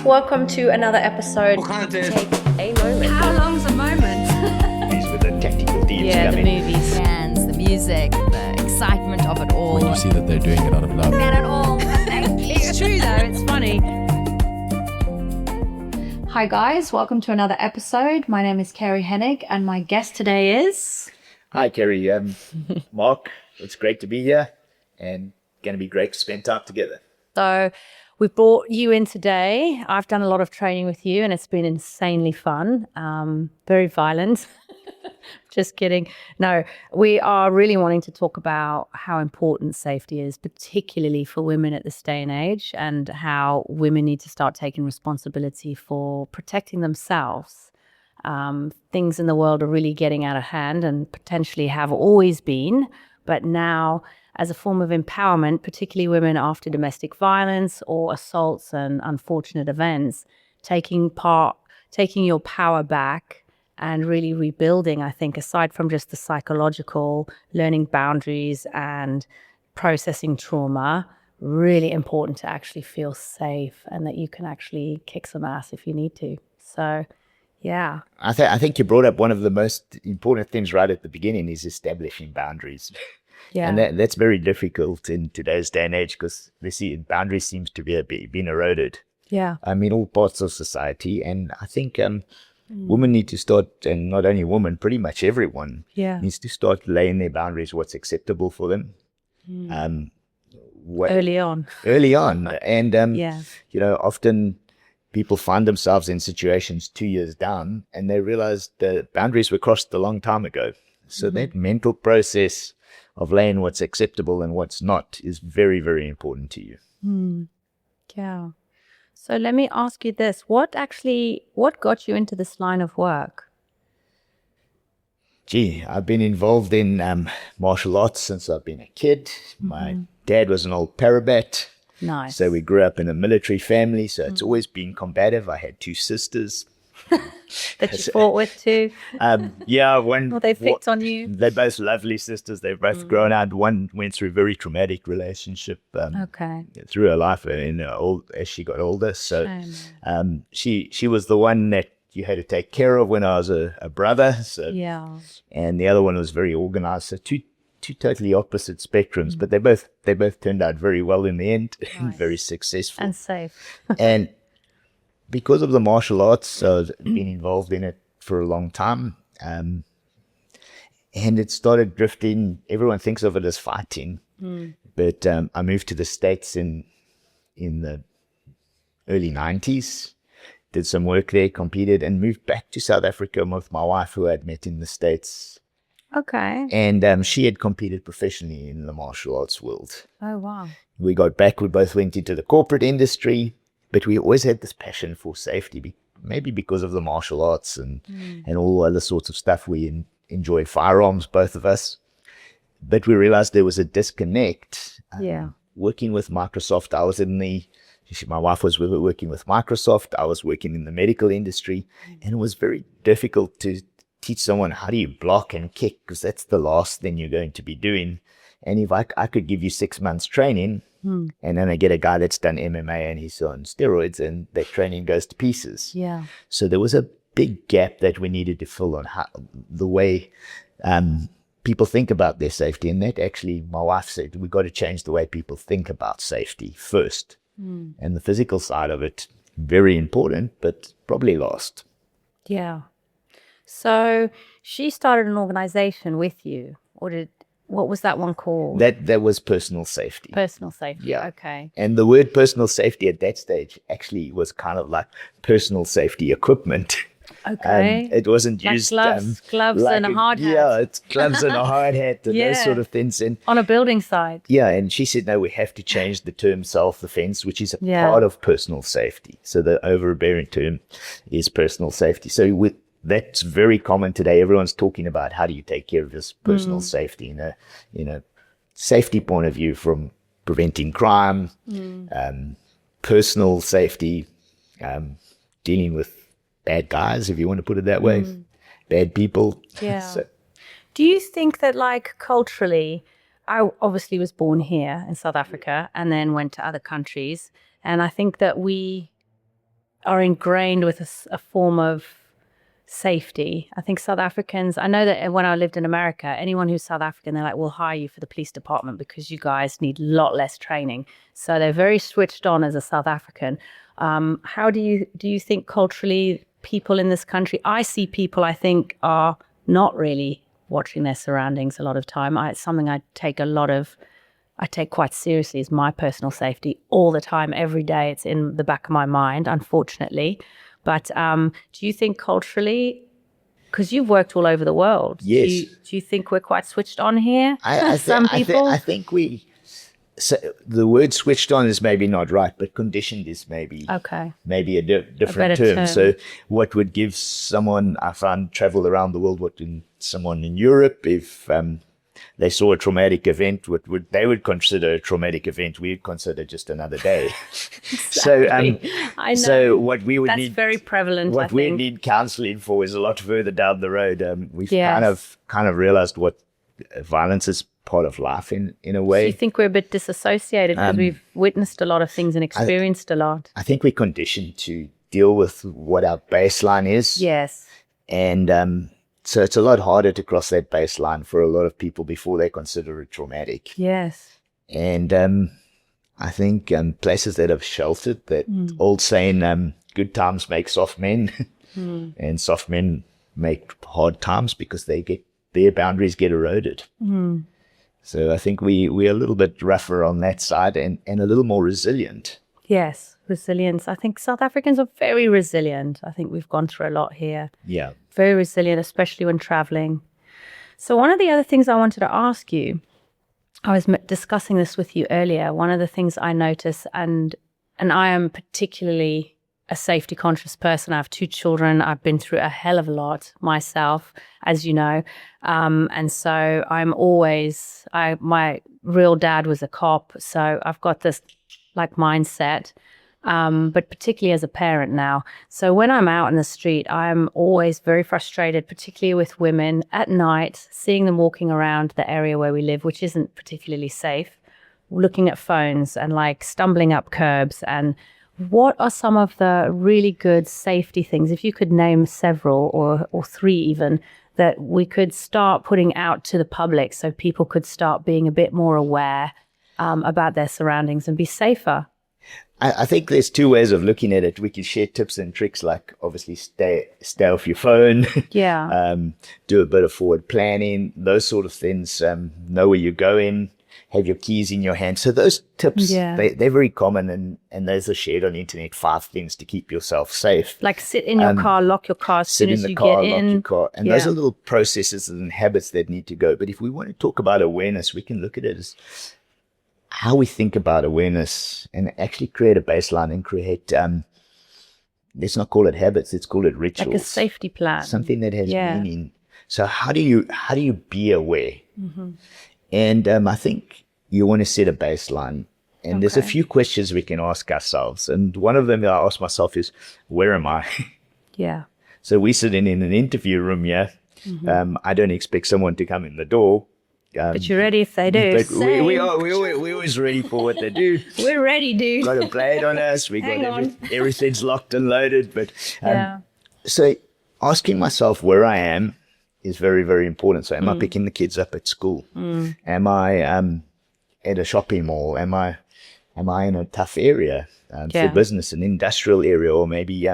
Welcome to another episode. Take a moment. How long's a moment? These were the tactical themes Yeah, the coming. movies. Fans, the music, the excitement of it all. When you see that they're doing it out of love. Get it all. Thank you. It's true though, it's funny. Hi guys, welcome to another episode. My name is Carey and my guest today is... Hi, Carey. Mark, it's great to be here and going to be great to spend time together. So we brought you in today. I've done a lot of training with you and it's been insanely fun, very violent. Just kidding. No, we are really wanting to talk about how important safety is, particularly for women at this day and age, and how women need to start taking responsibility for protecting themselves. Things in the world are really getting out of hand and potentially have always been, but now as a form of empowerment, particularly women after domestic violence or assaults and unfortunate events, taking your power back and really rebuilding, I think, aside from just the psychological, learning boundaries and processing trauma, really important to actually feel safe and that you can actually kick some ass if you need to. So, yeah. I think you brought up one of the most important things right at the beginning is establishing boundaries. Yeah. And that's very difficult in today's day and age because boundaries seems to be being eroded. Yeah. In all parts of society. And I think women need to start, and not only women, pretty much everyone needs to start laying their boundaries, what's acceptable for them. Early on. And, often people find themselves in situations 2 years down and they realize the boundaries were crossed a long time ago. So that mental process of laying what's acceptable and what's not is very, very important to you. Yeah. So let me ask you this. What got you into this line of work? Gee, I've been involved in martial arts since I've been a kid. My dad was an old parabat. Nice. So we grew up in a military family. So it's always been combative. I had two sisters. That you fought with too? Yeah. One. Or they picked on you? They're both lovely sisters. They've both grown up. One went through a very traumatic relationship Okay. through her life as she got older. So she was the one that you had to take care of when I was a brother. So Yeah. and the other one was very organized. So two totally opposite spectrums, but they both turned out very well in the end and very successful And safe. and because of the martial arts, I've been involved in it for a long time. And it started drifting. Everyone thinks of it as fighting. But I moved to the States in the early 90s, did some work there, competed, and moved back to South Africa with my wife, who I'd met in the States. Okay. And she had competed professionally in the martial arts world. Oh, wow. We got back, we both went into the corporate industry. But we always had this passion for safety, maybe because of the martial arts and all other sorts of stuff. We enjoy firearms, both of us. But we realized there was a disconnect. Working with Microsoft, my wife was working with Microsoft. I was working in the medical industry. And it was very difficult to teach someone how do you block and kick, because that's the last thing you're going to be doing. And if I could give you 6 months training, and then I get a guy that's done MMA and he's on steroids and that training goes to pieces. Yeah. So there was a big gap that we needed to fill on the way people think about their safety. And that actually, my wife said, we've got to change the way people think about safety first. And the physical side of it, very important, but probably lost. Yeah. So she started an organization with you, what was that one called? That was personal safety. Personal safety. Yeah. Okay. And the word personal safety at that stage actually was kind of like personal safety equipment. Okay. It wasn't Like used gloves and a hard hat. Yeah, it's gloves and a hard hat and those sort of things. And on a building site. yeah, and she said, no, we have to change the term self-defense, which is a part of personal safety. So the overbearing term is personal safety. So that's very common today. Everyone's talking about how do you take care of this personal safety in a safety point of view, from preventing crime, personal safety, dealing with bad guys, if you want to put it that way, bad people. Yeah. So, do you think that, like, culturally, I obviously was born here in South Africa and then went to other countries. And I think that we are ingrained with a form of safety. I think South Africans, I know that when I lived in America, anyone who's South African, they're like, we'll hire you for the police department because you guys need a lot less training. So they're very switched on as a South African. How do you think culturally people in this country, I see people I think are not really watching their surroundings a lot of time. It's something I take quite seriously, is my personal safety all the time, every day. It's in the back of my mind, unfortunately. But do you think culturally, because you've worked all over the world, Yes. do you think we're quite switched on here? I think we. So the word "switched on" is maybe not right, but "conditioned" is maybe a different term. So what would give someone, I found, travel around the world, someone in Europe, if they saw a traumatic event, they would consider a traumatic event, we'd consider just another day. Exactly. I know. So what we would That's need, very prevalent. what we need counselling for is a lot further down the road. We've kind of realized what violence is part of life in a way. So you think we're a bit disassociated because we've witnessed a lot of things and experienced a lot? I think we're conditioned to deal with what our baseline is. Yes. And so it's a lot harder to cross that baseline for a lot of people before they consider it traumatic. Yes. And I think places that have sheltered that old saying, good times make soft men, and soft men make hard times because their boundaries get eroded. So I think we're a little bit rougher on that side and a little more resilient. Yes, resilience. I think South Africans are very resilient. I think we've gone through a lot here. Yeah. Very resilient, especially when traveling. So one of the other things I wanted to ask you, I was discussing this with you earlier. One of the things I notice, and I am particularly a safety conscious person. I have 2 children. I've been through a hell of a lot myself, as you know. And so I'm always, my real dad was a cop. So I've got this like mindset, but particularly as a parent now. So when I'm out in the street, I'm always very frustrated, particularly with women at night, seeing them walking around the area where we live, which isn't particularly safe, looking at phones and like stumbling up curbs. And what are some of the really good safety things, if you could name several or 3 even, that we could start putting out to the public so people could start being a bit more aware about their surroundings and be safer? I think there's 2 ways of looking at it. We can share tips and tricks, like obviously stay off your phone. Yeah. Do a bit of forward planning, those sort of things. Know where you're going, have your keys in your hand. So those tips, they're very common, and those are shared on the internet. 5 things to keep yourself safe. Like sit in your car, lock your car as soon as you get in. Lock your car. And those are little processes and habits that need to go. But if we want to talk about awareness, we can look at it as how we think about awareness and actually create a baseline and create, let's not call it habits, let's call it rituals. Like a safety plan. Something that has meaning. So how do you be aware? And I think you want to set a baseline. And there's a few questions we can ask ourselves. And one of them that I ask myself is, where am I? Yeah. So we sit in an interview room here. I don't expect someone to come in the door. But you're ready if they do. But we're always ready for what they do. We're ready, dude. Got a blade on us. We got everything's locked and loaded. But so asking myself where I am is very, very important. So am I picking the kids up at school? Am I at a shopping mall? Am I in a tough area for business, an industrial area? Or maybe,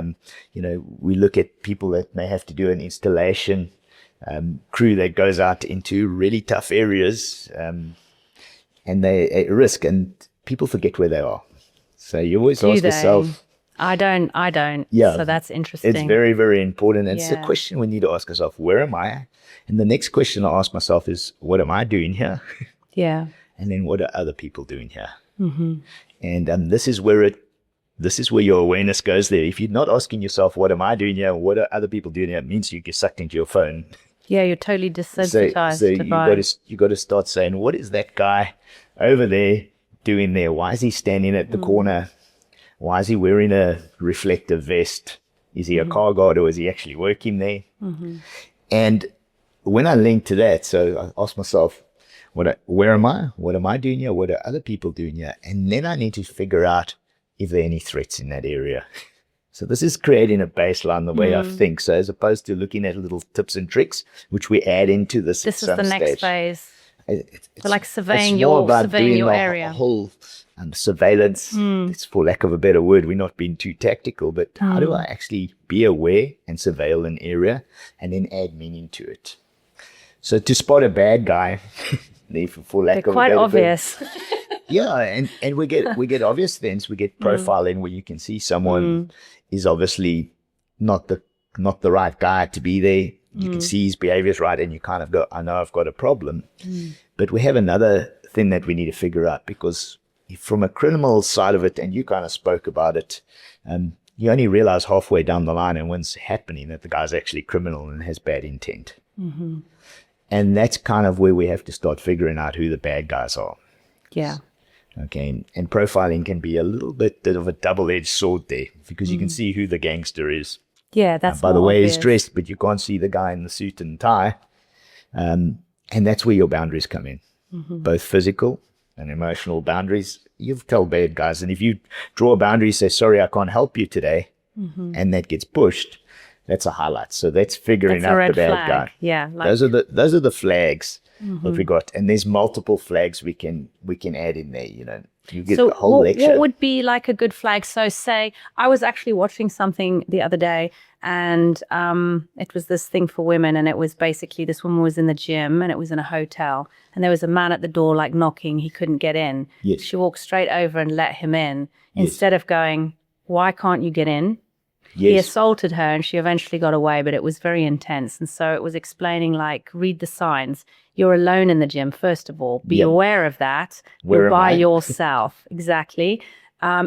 we look at people that may have to do an installation crew that goes out into really tough areas, and they at risk, and people forget where they are. So you always ask yourself. I don't. Yeah. So that's interesting. It's very, very important. And it's a question we need to ask ourselves, where am I? And the next question I ask myself is, what am I doing here? Yeah. And then what are other people doing here? And this is where your awareness goes there. If you're not asking yourself, what am I doing here? What are other people doing here? It means you get sucked into your phone. Yeah, you're totally desensitized to vibe. you got to start saying, what is that guy over there doing there? Why is he standing at the corner? Why is he wearing a reflective vest? Is he a car guard, or is he actually working there? And when I link to that, so I ask myself, where am I? What am I doing here? What are other people doing here? And then I need to figure out if there are any threats in that area. So this is creating a baseline the way I think. So as opposed to looking at little tips and tricks, which we add into this. This is the next phase. So like it's surveying more your about doing your the area. whole surveillance. It's for lack of a better word. We're not being too tactical, but how do I actually be aware and surveil an area and then add meaning to it? So to spot a bad guy, for lack They're of quite a better obvious. word, yeah, and we get obvious things. We get profiling where you can see someone is obviously not the right guy to be there. You can see his behaviors right, and you kind of go, I know I've got a problem. But we have another thing that we need to figure out, because from a criminal side of it, and you kind of spoke about it, you only realize halfway down the line and what's happening that the guy's actually criminal and has bad intent. And that's kind of where we have to start figuring out who the bad guys are. Yeah. Okay, and profiling can be a little bit of a double-edged sword there, because you can see who the gangster is. Yeah, that's by the more way he's obvious. dressed, but you can't see the guy in the suit and tie. And that's where your boundaries come in, both physical and emotional boundaries. You've told bad guys, and if you draw a boundary, say, sorry, I can't help you today, and that gets pushed, that's a highlight. So that's figuring That's a out red the bad flag. guy. Yeah. Like, Those are the flags that we got, and there's multiple flags we can add in there. You get so a whole lecture. what would be like a good flag? So say I was actually watching something the other day, and it was this thing for women, and it was basically this woman was in the gym, and it was in a hotel, and there was a man at the door like knocking. He couldn't get in. Yes. She walked straight over and let him in, Yes. instead of going, why can't you get in? He Yes. assaulted her, and she eventually got away, but it was very intense. And so it was explaining, like, read the signs. You're alone in the gym, first of all. Be Yep. aware of that. Where You're am by I? yourself. Exactly.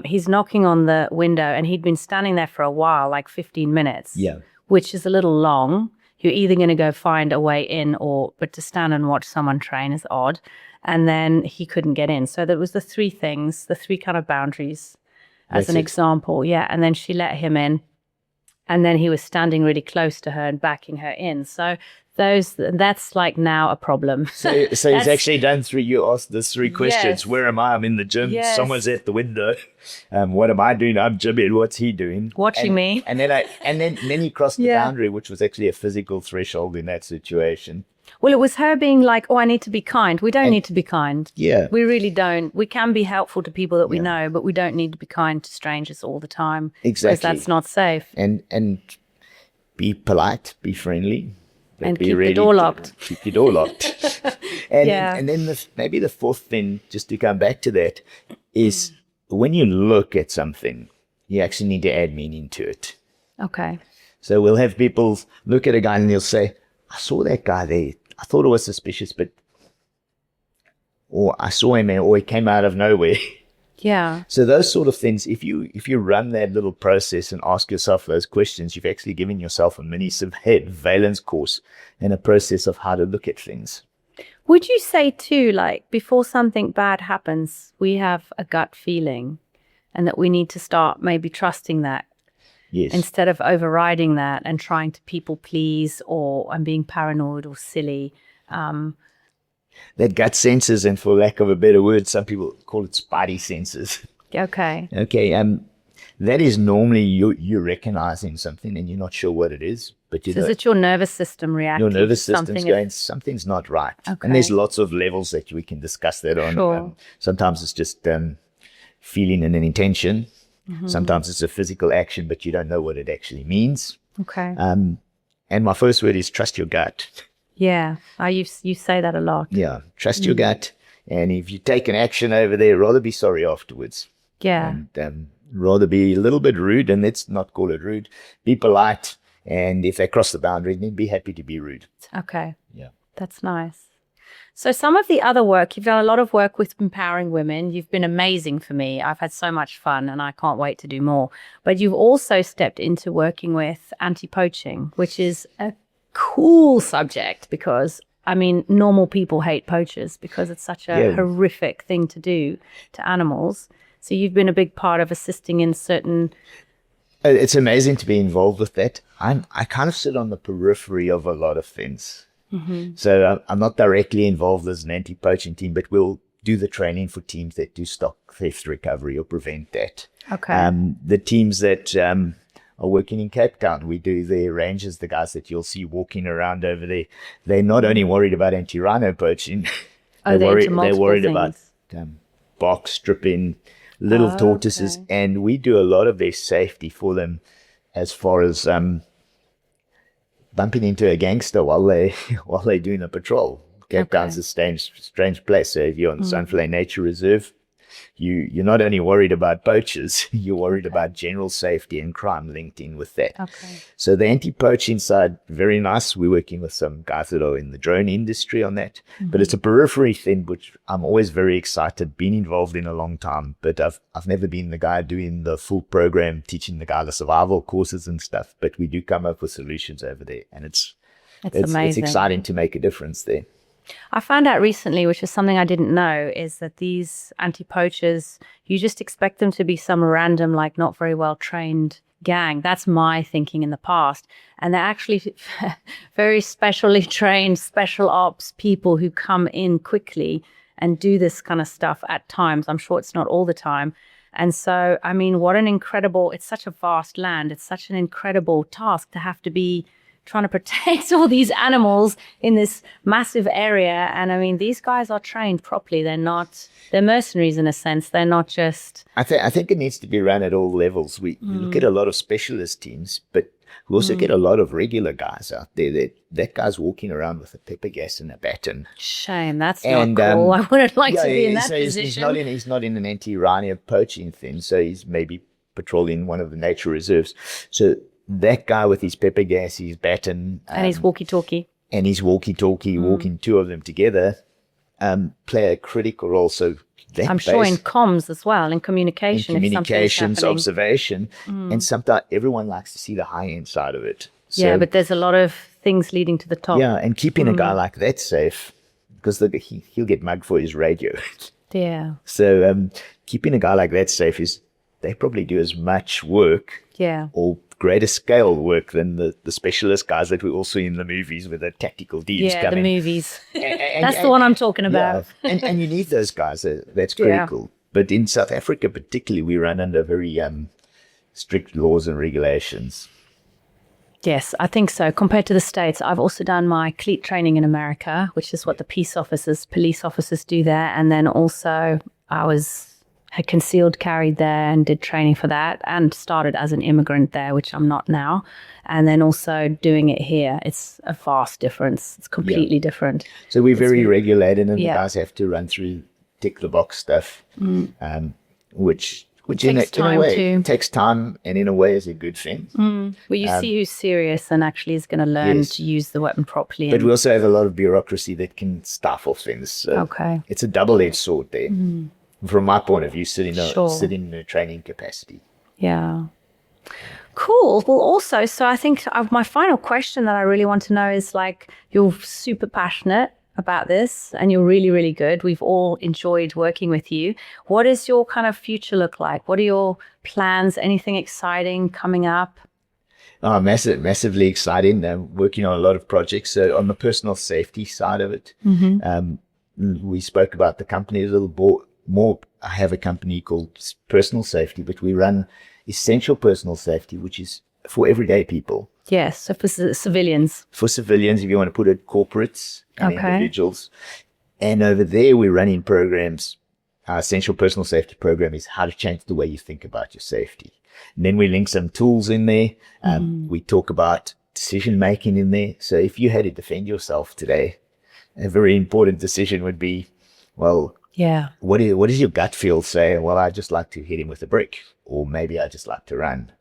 He's knocking on the window, and he'd been standing there for a while, like 15 minutes, Yeah. which is a little long. You're either going to go find a way in, but to stand and watch someone train is odd. And then he couldn't get in. So there was the three things, the three kind of boundaries as That's an it. example. Yeah. And then she let him in. And then he was standing really close to her and backing her in. So that's like now a problem. So he's actually done three. You asked the three questions. Yes. Where am I? I'm in the gym. Yes. Someone's at the window. What am I doing? I'm gymming. What's he doing? Watching me. And then he crossed the Yeah. boundary, which was actually a physical threshold in that situation. Well, it was her being like, oh, I need to be kind. We don't need to be kind. Yeah. We really don't. We can be helpful to people that we Yeah. know, but we don't need to be kind to strangers all the time. Exactly. Because that's not safe. And be polite, be friendly. but And be keep the door locked. Keep your door locked. and Yeah. and then maybe the fourth thing, just to come back to that, is when you look at something, you actually need to add meaning to it. Okay. So we'll have people look at a guy and they'll say, I saw that guy there. I thought it was suspicious, or I saw him there, or he came out of nowhere. Yeah. So those sort of things, if you run that little process and ask yourself those questions, you've actually given yourself a mini surveillance course and a process of how to look at things. Would you say too, like before something bad happens, we have a gut feeling and that we need to start maybe trusting that Yes. instead of overriding that and trying to people please and being paranoid or silly? That gut senses, and for lack of a better word, some people call it spidey senses. Okay. Okay, that is normally you recognizing something and you're not sure what it is, but you So is know it your nervous system reacting? your nervous to system's something? going, something's not right. Okay. And there's lots of levels that we can discuss that on. Sure. Sometimes it's just feeling and an intention. Mm-hmm. Sometimes it's a physical action, but you don't know what it actually means. Okay. And my first word is trust your gut. Yeah. You say that a lot. Yeah, trust your gut. And if you take an action over there, rather be sorry afterwards. Yeah. And rather be a little bit rude, and let's not call it rude. Be polite, and if they cross the boundary, then be happy to be rude. Okay. Yeah. That's nice. So some of the other work, you've done a lot of work with empowering women. You've been amazing for me. I've had so much fun and I can't wait to do more. But you've also stepped into working with anti-poaching, which is a cool subject because, I mean, normal people hate poachers because it's such a horrific thing to do to animals. So you've been a big part of assisting in certain... It's amazing to be involved with that. I kind of sit on the periphery of a lot of things. Mm-hmm. So I'm not directly involved as an anti-poaching team, but we'll do the training for teams that do stock theft recovery or prevent that. Okay. The teams that are working in Cape Town. We do their rangers, the guys that you'll see walking around over there. They're not only worried about anti-rhino poaching, They're into they're worried about things. box stripping, little tortoises, okay. and we do a lot of their safety for them as far as bumping into a gangster while they're doing a patrol. Cape Town's a strange place. So if you're on the Sunflower Nature Reserve, you're not only worried about poachers, you're worried about general safety and crime linked in with that. Okay. So the anti-poaching side, very nice. We're working with some guys that are in the drone industry on that. But it's a periphery thing, which I'm always very excited, been involved in a long time. But I've never been the guy doing the full program, teaching the guy the survival courses and stuff. But we do come up with solutions over there. And it's amazing. It's exciting to make a difference there. I found out recently, which is something I didn't know, is that these anti-poachers, you just expect them to be some random, like not very well trained gang. That's my thinking in the past. And they're actually very specially trained special ops people who come in quickly and do this kind of stuff at times. I'm sure it's not all the time. And so, I mean, it's such a vast land. It's such an incredible task to have to be trying to protect all these animals in this massive area. And I mean, these guys are trained properly. They're mercenaries in a sense. They're not just... I think it needs to be run at all levels. We look at a lot of specialist teams, but we also get a lot of regular guys out there. That guy's walking around with a pepper gas and a baton. Shame. That's not cool. I wouldn't like to be in that position. He's not in an anti-rhino poaching thing, so he's maybe patrolling one of the nature reserves. So that guy with his pepper gas, his baton, and his walkie-talkie, walking two of them together, play a critical role. So I'm sure in comms as well, in communication, observation, and sometimes everyone likes to see the high-end side of it. So, yeah, but there's a lot of things leading to the top. Yeah, and keeping a guy like that safe, because he'll get mugged for his radio. Yeah. So keeping a guy like that safe they probably do as much work. Yeah. Or greater scale work than the specialist guys that we all see in the movies with the tactical deeds coming. coming. The movies. That's the one I'm talking about. Yeah. and you need those guys. That's critical. Yeah. But in South Africa particularly, we run under very strict laws and regulations. Yes, I think so. Compared to the States, I've also done my CLEAT training in America, which is what the police officers do there. And then also had concealed carried there and did training for that, and started as an immigrant there, which I'm not now. And then also doing it here. It's a vast difference. It's completely different. So we're very regulated, and the guys have to run through tick the box stuff, which in a way takes time, and in a way is a good thing. Well, you see who's serious and actually is going to learn to use the weapon properly. But we also have a lot of bureaucracy that can stifle things. So it's a double-edged sword there. From my point of view, sitting in a training capacity. Yeah. Cool. Well, also, so I think my final question that I really want to know is, like, you're super passionate about this and you're really, really good. We've all enjoyed working with you. What does your kind of future look like? What are your plans? Anything exciting coming up? Oh, massively exciting. I'm working on a lot of projects. So on the personal safety side of it, we spoke about the company a little more. I have a company called Personal Safety, but we run essential personal safety, which is for everyday people. Yes, so for civilians. For civilians, if you want to put it, corporates and individuals. And over there, we're running programs. Our essential personal safety program is how to change the way you think about your safety. And then we link some tools in there. We talk about decision making in there. So if you had to defend yourself today, a very important decision would be, well, what does your gut feel say? Well, I just like to hit him with a brick, or maybe I just like to run.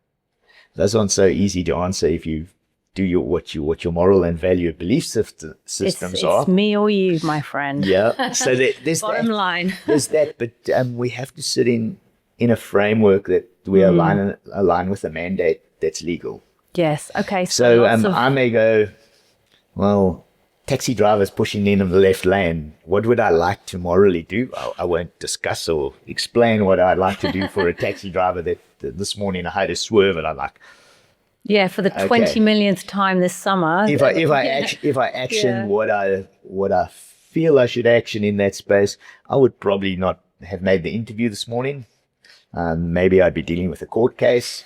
Those aren't so easy to answer if you do what your moral and value belief systems are. It's me or you, my friend. Yeah. So there's bottom line. There's that, but we have to sit in a framework that we align with a mandate that's legal. Yes. Okay. So I may go, well, taxi drivers pushing in on the left lane. What would I like to morally do? I won't discuss or explain what I'd like to do for a taxi driver that this morning I had a swerve and I'm like, yeah, for the 20 millionth time this summer. If I action what I feel I should action in that space, I would probably not have made the interview this morning. Maybe I'd be dealing with a court case.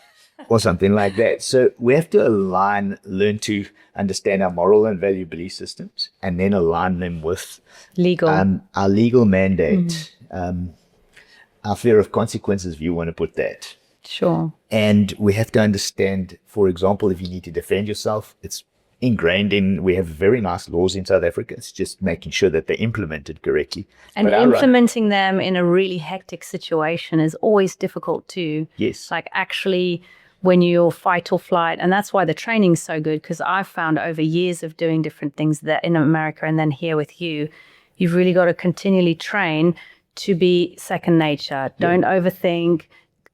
or something like that. So we have to learn to understand our moral and value belief systems, and then align them with Legal. our legal mandate, our fear of consequences, if you want to put that. Sure. And we have to understand, for example, if you need to defend yourself, it's ingrained in, we have very nice laws in South Africa. It's just making sure that they're implemented correctly. And But implementing them in a really hectic situation is always difficult too. Yes. Like actually when you're fight or flight, and that's why the training's so good, because I've found over years of doing different things that in America and then here with you, you've really got to continually train to be second nature. Don't overthink,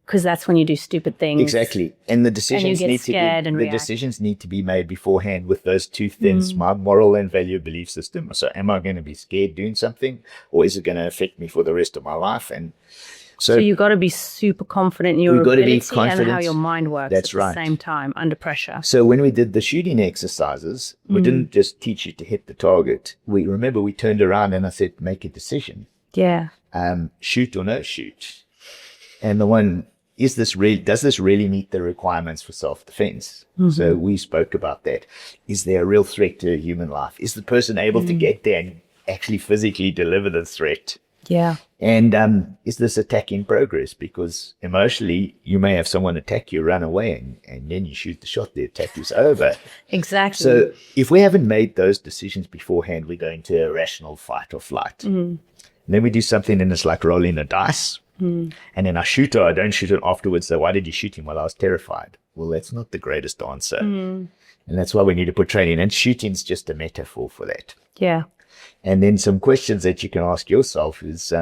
because that's when you do stupid things. Exactly. And the decisions get scared and react. decisions need to be made beforehand with those two things, my moral and value belief system. So am I going to be scared doing something, or is it going to affect me for the rest of my life? And So you've got to be super confident in your We've got to be ability and confident. how your mind works That's at right. the same time under pressure. So when we did the shooting exercises, we didn't just teach you to hit the target. We turned around and I said, make a decision. Yeah. Shoot or no shoot. And the one, does this really meet the requirements for self-defense? So we spoke about that. Is there a real threat to human life? Is the person able to get there and actually physically deliver the threat? Yeah. And is this attack in progress? Because emotionally, you may have someone attack you, run away, and then you shoot the shot, the attack is over. Exactly. So if we haven't made those decisions beforehand, we go into a rational fight or flight. And then we do something and it's like rolling a dice. And then I shoot or I don't shoot it afterwards. So why did you shoot him? Well, I was terrified. Well, that's not the greatest answer. And that's why we need to put training. And shooting's just a metaphor for that. Yeah. And then some questions that you can ask yourself is,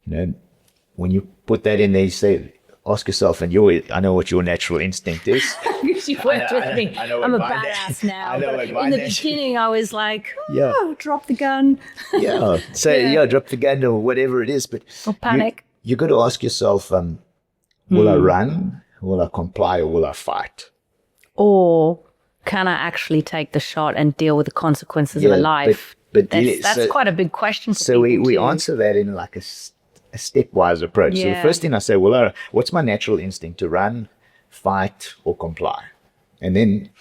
when you put that in there, you say, ask yourself, and I know what your natural instinct is. Because you worked with me. I know I'm a what mine badass is. now. I know But what in mine the is. beginning, I was like, Yeah. drop the gun. Yeah. So, drop the gun or whatever it is. But Or panic. You got to ask yourself, will I run? Will I comply? Or will I fight? Or can I actually take the shot and deal with the consequences of a life? But that's quite a big question for So people we too. answer that in like a stepwise approach. So the Yeah. first thing I say, what's my natural instinct to run, fight, or comply? And then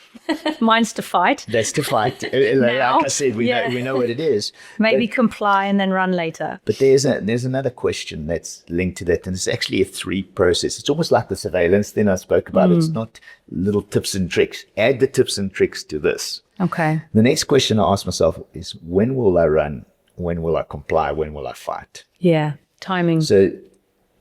Mine's to fight. that's to fight. Now? Like I said, we know what it is. Maybe comply and then run later. But there's another question that's linked to that, and it's actually a 3 process. It's almost like the surveillance thing I spoke about. It's not little tips and tricks. Add the tips and tricks to this. Okay. The next question I ask myself is, when will I run? When will I comply? When will I fight? Yeah. Timing. So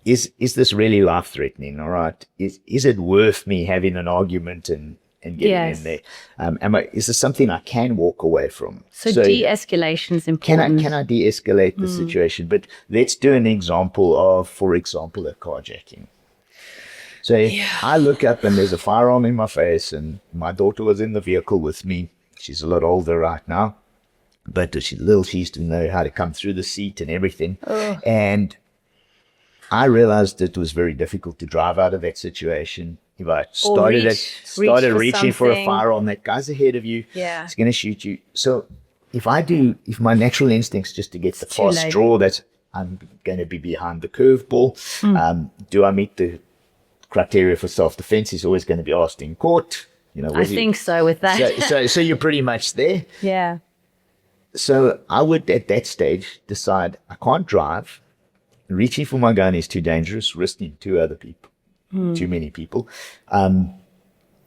is this really life-threatening? All right. Is it worth me having an argument and getting Yes. in there? Is this something I can walk away from? So de-escalation is Can important. I de-escalate the situation? But let's do an example of, for example, a carjacking. So I look up and there's a firearm in my face, and my daughter was in the vehicle with me. She's a lot older right now, but she's little. She used to know how to come through the seat and everything. And I realized it was very difficult to drive out of that situation. If I started reaching for a something. firearm, that guy's ahead of you. Yeah. He's going to shoot you. So if my natural instinct's just to get the too fast late. draw, that I'm going to be behind the curveball. Do I meet the criteria for self-defense? Is always going to be asked in court. I think so with that. So you're pretty much there. Yeah. So I would, at that stage, decide I can't drive. Reaching for my gun is too dangerous, risking too many people.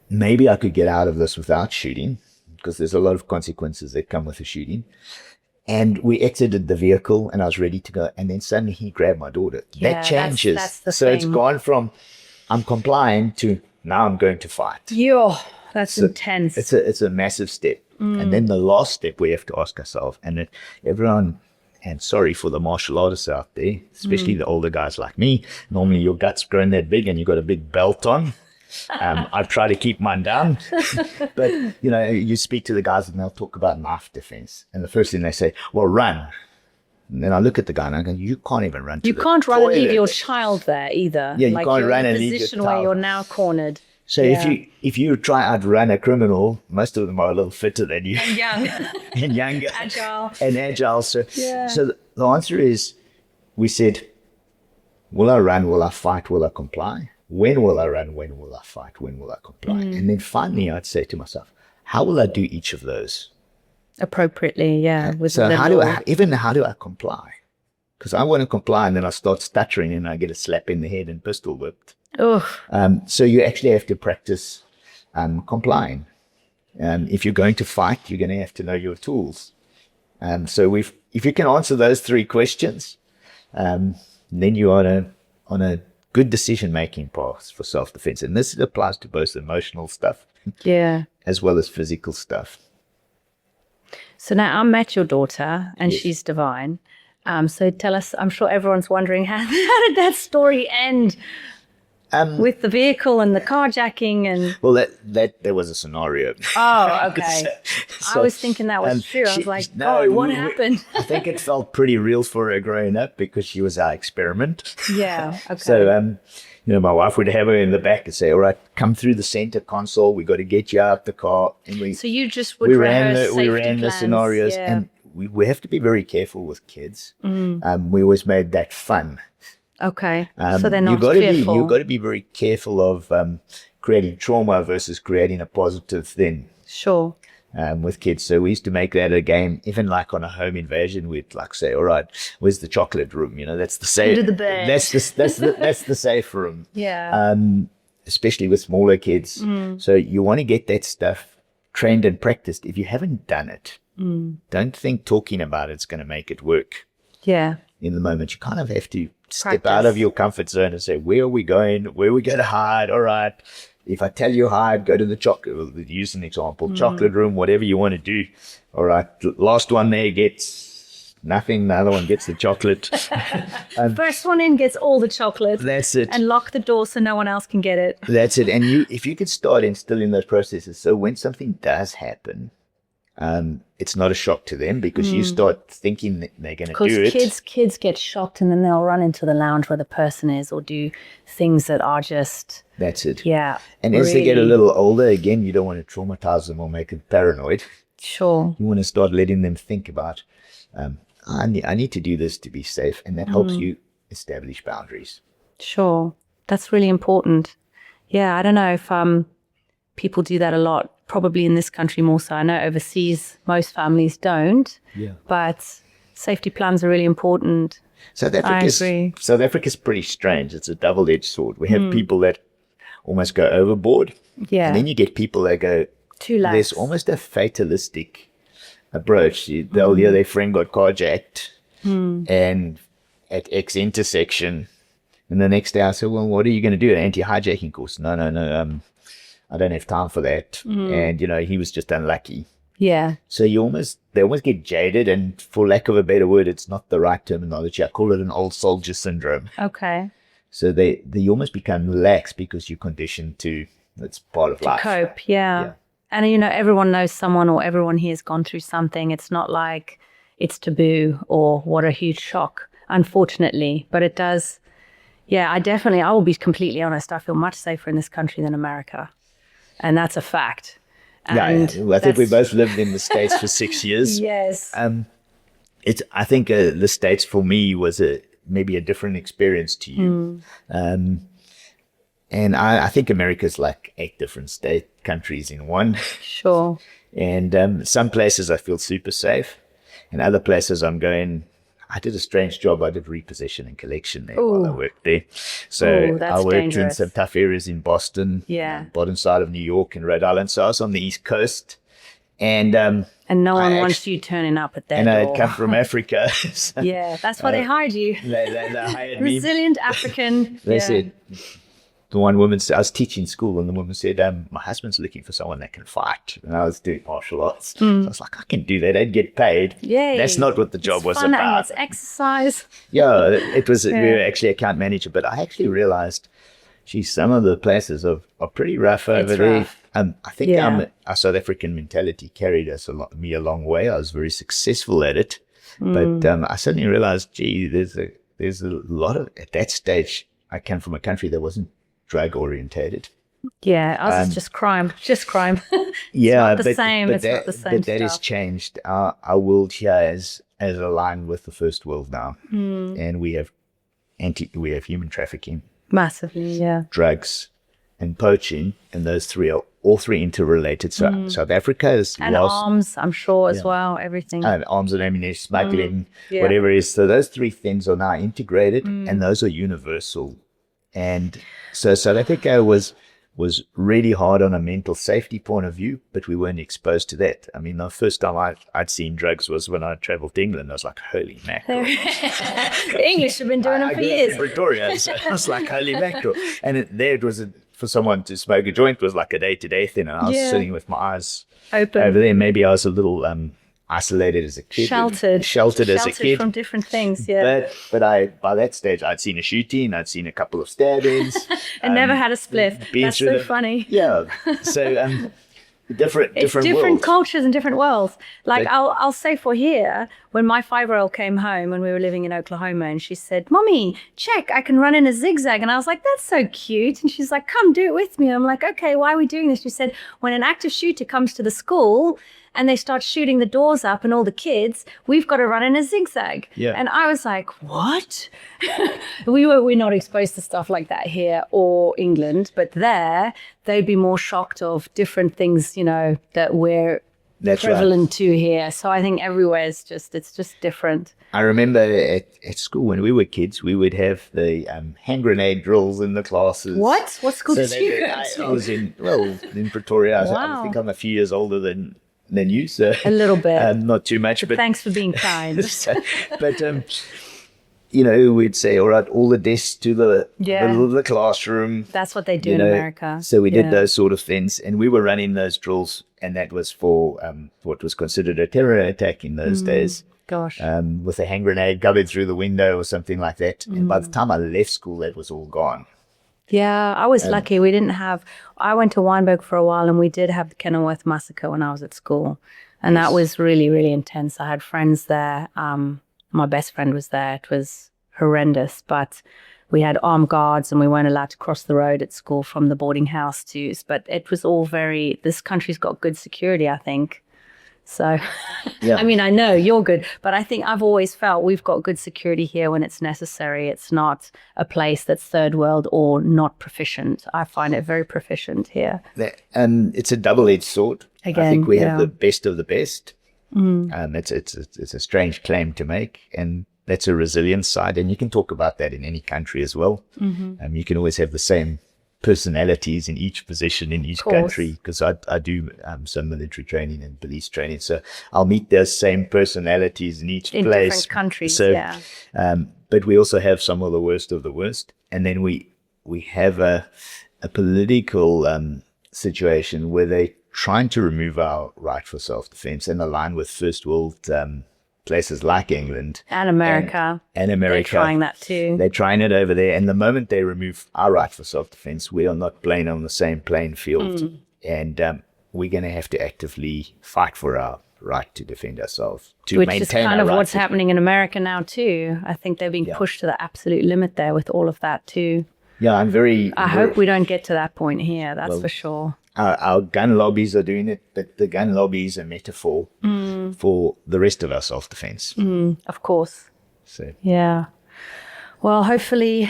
Maybe I could get out of this without shooting, because there's a lot of consequences that come with a shooting. And we exited the vehicle and I was ready to go. And then suddenly he grabbed my daughter. Yeah, that changes. that's the so it's thing. gone from I'm complying to now I'm going to fight. That's intense. It's a massive step. And then the last step we have to ask ourselves, and everyone, and sorry for the martial artists out there, especially the older guys like me, normally your gut's grown that big and you've got a big belt on. I've tried to keep mine down. But, you speak to the guys and they'll talk about knife defense. And the first thing they say, well, run. And then I look at the guy and I go, you can't even run to You the can't run and leave toilet. your child there either. Yeah, you like can't you're run in a and leave your position where child. you're now cornered. So if you try outrun a criminal, most of them are a little fitter than you. Young. And younger. Agile. And agile. So, Yeah. so the answer is, we said, will I run? Will I fight? Will I comply? when will I run? When will I fight? When will I comply? And then finally, I'd say to myself, how will I do each of those? Appropriately, yeah. With So the how law. do I comply? Because I want to comply, and then I start stuttering, and I get a slap in the head and pistol whipped. Oh, So you actually have to practice complying. If you're going to fight, you're going to have to know your tools. So if you can answer those three questions, then you're on a good decision-making path for self-defense. And this applies to both emotional stuff yeah. as well as physical stuff. So now I met your daughter, and Yes. she's divine. So tell us, I'm sure everyone's wondering, how did that story end with the vehicle and the carjacking? And Well, that was a scenario. oh, okay. So, I was thinking that was true. I was like, no, God, what happened? I think it felt pretty real for her growing up because she was our experiment. Yeah, okay. So, my wife would have her in the back and say, all right, come through the center console. We got to get you out the car. And So you just would we rehearse ran the plans, scenarios, yeah. and we have to be very careful with kids. We always made that fun. Okay, so they're not You fearful. got to be very careful of creating trauma versus creating a positive thing. Sure. With kids. So we used to make that a game, even like on a home invasion, we'd like say, all right, where's the chocolate room? That's the safe. Under the bed. That's the safe room. Yeah. Especially with smaller kids. So you want to get that stuff trained and practiced. If you haven't done it, don't think talking about it's going to make it work Yeah. in the moment. You kind of have to step Practice. out of your comfort zone and say, where are we going? Where are we going to hide? All right. If I tell you hide, go to the chocolate, use an example, chocolate room, whatever you want to do. All right. Last one there gets nothing. The other one gets the chocolate. First one in gets all the chocolate. That's it. And lock the door so no one else can get it. That's it. And if you could start instilling those processes, so when something does happen, it's not a shock to them because you start thinking that they're going to do it. Because kids get shocked and then they'll run into the lounge where the person is or do things that are just, That's it. yeah. And as they get a really- little older, again, you don't want to traumatize them or make them paranoid. Sure. You want to start letting them think about, I need to do this to be safe. And that helps you establish boundaries. Sure. That's really important. Yeah, I don't know if people do that a lot, probably in this country more so. I know overseas most families don't, Yeah. but safety plans are really important. South agree. Africa's pretty strange. It's a double-edged sword. We have people that almost go overboard. Yeah. And then you get people that go, Too lax. there's almost a fatalistic approach. They'll hear their friend got carjacked and at X intersection. And the next day I said, well, what are you going to do? An anti-hijacking course? No. I don't have time for that. And, he was just unlucky. Yeah. So they almost get jaded. And for lack of a better word, it's not the right terminology. I call it an old soldier syndrome. Okay. So they almost become lax because you're conditioned to, it's part of life. Cope. Yeah. Yeah. And, everyone knows someone or everyone here has gone through something. It's not like it's taboo or what a huge shock, unfortunately. But it does. Yeah, I will be completely honest. I feel much safer in this country than America. And that's a fact. And Yeah. I think we that's- both lived in the States for 6 years. Yes. I think the States for me was maybe a different experience to you. And I think America's like 8 different countries in one. Sure. And some places I feel super safe. And other places I'm going, I did a strange job. I did repossession and collection there while I worked there. So Ooh, that's I worked in dangerous. some tough areas in Boston, Yeah. bottom side of New York and Rhode Island. So I was on the East Coast. And And no one I wants you turning up at their and I door. had come from Africa. So Yeah, that's why they hired you. they hired me. Resilient African. They yeah. said, the one woman said, I was teaching school, and the woman said, my husband's looking for someone that can fight. And I was doing martial arts. So I was like, I can do that. I'd get paid. Yay. That's not what the job It's was fun and about. it's exercise. Yeah, it was. We were actually account manager, but I actually realized, geez, some of the places are pretty rough over there. rough. I think Yeah. our South African mentality carried me a long way. I was very successful at it, but I suddenly realized, gee, there's a lot of, at that stage, I came from a country that wasn't drug orientated. Yeah, ours is just crime. Just crime. Yeah, not the same. It's not the same But that has stuff. changed. Our world here is aligned with the first world now, and we have human trafficking. Massively, yeah. drugs, and poaching, and those three are all three interrelated. So South Africa is And arms, I'm sure, as well, everything. arms and ammunition, smuggling, Yeah. whatever it is. So those three things are now integrated, and those are universal. And so South Africa was really hard on a mental safety point of view, but we weren't exposed to that. I mean, the first time I'd seen drugs was when I traveled to England. I was like, holy mackerel. The English have been doing I them for grew up years. in Pretoria, so I was like, holy mackerel. And it was for someone to smoke a joint was like a day-to-day thing. And I was Yeah. sitting with my eyes Open. over there. Maybe I was a little isolated as a kid. Sheltered as a kid. from different things, yeah. But by that stage, I'd seen a shooting, I'd seen a couple of stabbings. And never had a spliff. been That's through so the- funny. Yeah. So different It's different worlds. cultures and different worlds. Like But- I'll say for here, when my 5-year-old came home when we were living in Oklahoma, and she said, "Mommy, check, I can run in a zigzag." And I was like, "That's so cute." And she's like, "Come do it with me." And I'm like, "Okay, why are we doing this?" She said, "When an active shooter comes to the school and they start shooting the doors up and all the kids, we've got to run in a zigzag." Yeah. And I was like, "What?" We're not exposed to stuff like that here or England, but there they'd be more shocked of different things, that we're That's right. prevalent to here. So I think everywhere is it's just different. I remember at school when we were kids, we would have the hand grenade drills in the classes. What school So did you go I to? was in Pretoria. I Wow. think I'm a few years older than you, so A little bit. not too much, but Thanks for being kind. but we'd say, all right, all the desks to the Yeah. middle of the classroom. That's what they do you in know. America. So we did Yeah. those sort of things, and we were running those drills, and that was for what was considered a terror attack in those days. Gosh. With a hand grenade coming through the window or something like that. And by the time I left school, that was all gone. Yeah, I was lucky. I went to Wynberg for a while, and we did have the Kenilworth massacre when I was at school. And that was really, really intense. I had friends there. My best friend was there. It was horrendous, but we had armed guards and we weren't allowed to cross the road at school from the boarding house but it was all this country's got good security, I think. So, Yeah. I mean, I know you're good, but I think I've always felt we've got good security here when it's necessary. It's not a place that's third world or not proficient. I find it very proficient here. It's a double-edged sword. I Again, think we yeah. have the best of the best. It's a strange claim to make, and that's a resilience side. And you can talk about that in any country as well. You can always have the same personalities in each position in each course. country, because I do some military training and police training, so I'll meet those same personalities in each In place. different countries, So, yeah. but we also have some of the worst, and then we have a political situation where they're trying to remove our right for self-defense and align with first world places like England And America. and America. They're trying that too. They're trying it over there. And the moment they remove our right for self-defense, we are not playing on the same playing field. And we're going to have to actively fight for our right to defend ourselves, to Which maintain is kind our of right what's to- happening in America now too. I think they're being pushed to the absolute limit there with all of that too. Yeah, I hope we don't get to that point here. That's for sure. Our gun lobbies are doing it, but the gun lobby is a metaphor for the rest of our self-defense. Of course. So Yeah. Well, hopefully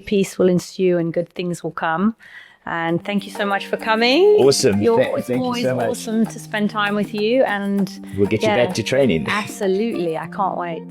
peace will ensue and good things will come. And thank you so much for coming. Awesome. It's Thank you always so much. awesome to spend time with you. And We'll get you back to training. Absolutely. I can't wait.